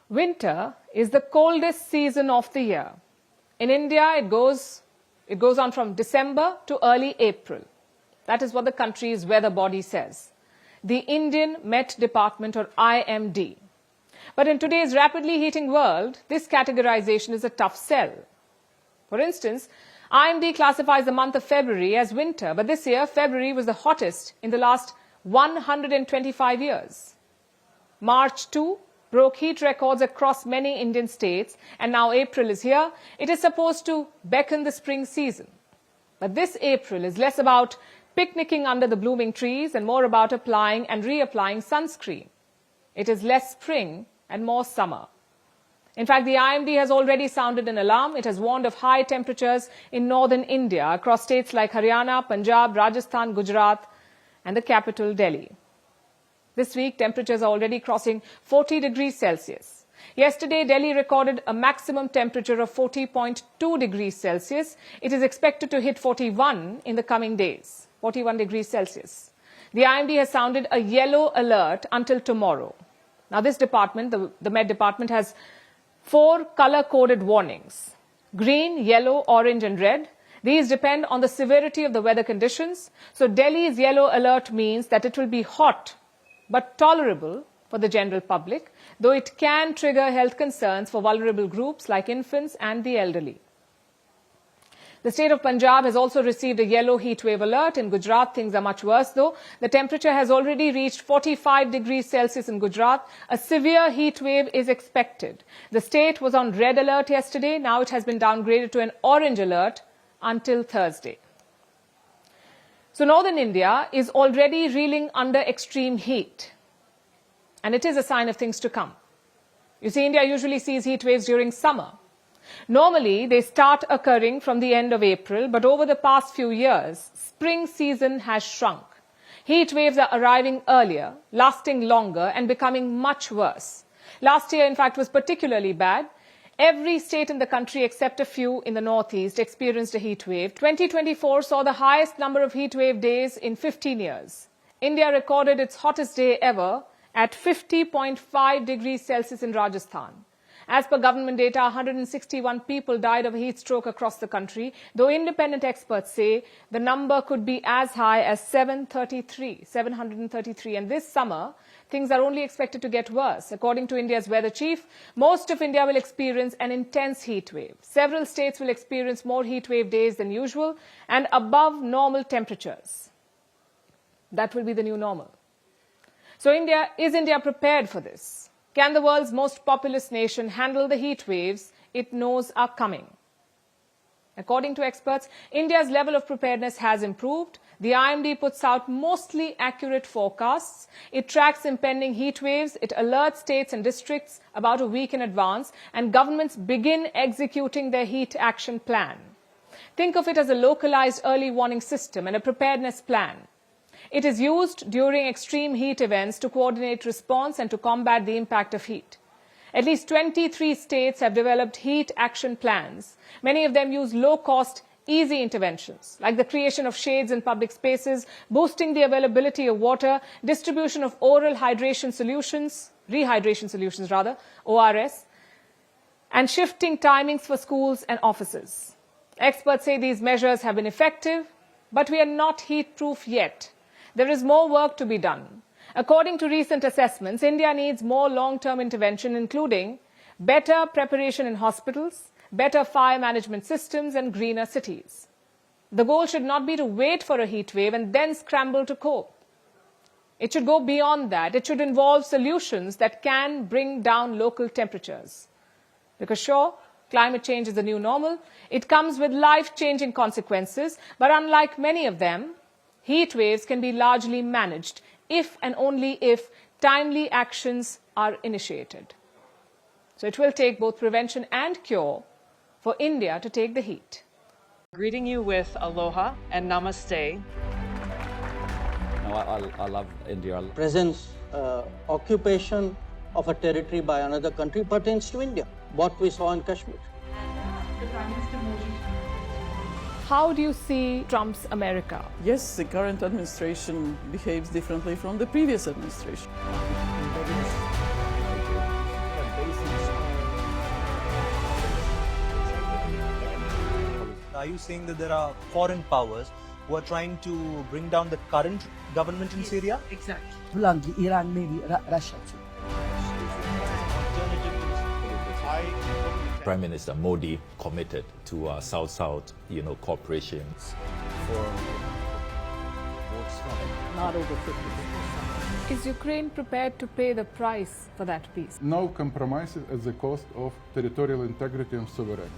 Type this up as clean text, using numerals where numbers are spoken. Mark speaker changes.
Speaker 1: Winter is the coldest season of the year. In India, it goes on from December to early April. That is what the country's weather body says. The Indian Met Department, or IMD. But in today's rapidly heating world, this categorization is a tough sell. For instance, IMD classifies the month of February as winter, but this year, February was the hottest in the last 125 years. March too broke heat records across many Indian states, and now April is here. It is supposed to beckon the spring season. But this April is less about picnicking under the blooming trees and more about applying and reapplying sunscreen. It is less spring and more summer. In fact, the IMD has already sounded an alarm. It has warned of high temperatures in northern India across states like Haryana, Punjab, Rajasthan, Gujarat, and the capital, Delhi. This week, temperatures are already crossing 40 degrees Celsius. Yesterday, Delhi recorded a maximum temperature of 40.2 degrees Celsius. It is expected to hit 41 in the coming days, 41 degrees Celsius. The IMD has sounded a yellow alert until tomorrow. Now, this department, the Met Department, has 4 color-coded warnings: green, yellow, orange, and red. These depend on the severity of the weather conditions. So Delhi's yellow alert means that it will be hot but tolerable for the general public, though it can trigger health concerns for vulnerable groups like infants and the elderly. The state of Punjab has also received a yellow heat wave alert. In Gujarat, things are much worse, though. The temperature has already reached 45 degrees Celsius in Gujarat. A severe heat wave is expected. The state was on red alert yesterday. Now it has been downgraded to an orange alert until Thursday. So northern India is already reeling under extreme heat. And it is a sign of things to come. You see, India usually sees heat waves during summer. Normally, they start occurring from the end of April, but over the past few years, spring season has shrunk. Heat waves are arriving earlier, lasting longer, and becoming much worse. Last year, in fact, was particularly bad. Every state in the country except a few in the northeast experienced a heat wave. 2024 saw the highest number of heat wave days in 15 years. India recorded its hottest day ever at 50.5 degrees Celsius in Rajasthan. As per government data, 161 people died of a heat stroke across the country, though independent experts say the number could be as high as 733. And this summer, things are only expected to get worse. According to India's weather chief, most of India will experience an intense heat wave. Several states will experience more heat wave days than usual and above normal temperatures. That will be the new normal. So is India prepared for this? Can the world's most populous nation handle the heat waves it knows are coming? According to experts, India's level of preparedness has improved. The IMD puts out mostly accurate forecasts. It tracks impending heat waves. It alerts states and districts about a week in advance, and governments begin executing their heat action plan. Think of it as a localized early warning system and a preparedness plan. It is used during extreme heat events to coordinate response and to combat the impact of heat. At least 23 states have developed heat action plans. Many of them use low-cost, easy interventions, like the creation of shades in public spaces, boosting the availability of water, distribution of oral rehydration solutions, ORS, and shifting timings for schools and offices. Experts say these measures have been effective, but we are not heat-proof yet. There is more work to be done. According to recent assessments, India needs more long-term intervention, including better preparation in hospitals, better fire management systems, and greener cities. The goal should not be to wait for a heat wave and then scramble to cope. It should go beyond that. It should involve solutions that can bring down local temperatures. Because sure, climate change is the new normal. It comes with life-changing consequences, but unlike many of them, heat waves can be largely managed if and only if timely actions are initiated. So it will take both prevention and cure for India to take the heat.
Speaker 2: Greeting you with aloha and namaste.
Speaker 3: I love India.
Speaker 4: Presence, occupation of a territory by another country pertains to India, what we saw in Kashmir.
Speaker 5: The Prime Minister Modi.
Speaker 1: How do you see Trump's America?
Speaker 5: Yes, the current administration behaves differently from the previous administration.
Speaker 3: Are you saying that there are foreign powers who are trying to bring down the current government in Syria?
Speaker 5: Exactly.
Speaker 6: belong to Iran, maybe Russia too.
Speaker 7: Prime Minister Modi committed to South-South, cooperation.
Speaker 6: Not over 50%.
Speaker 1: Is Ukraine prepared to pay the price for that peace?
Speaker 8: No compromises at the cost of territorial integrity and sovereignty.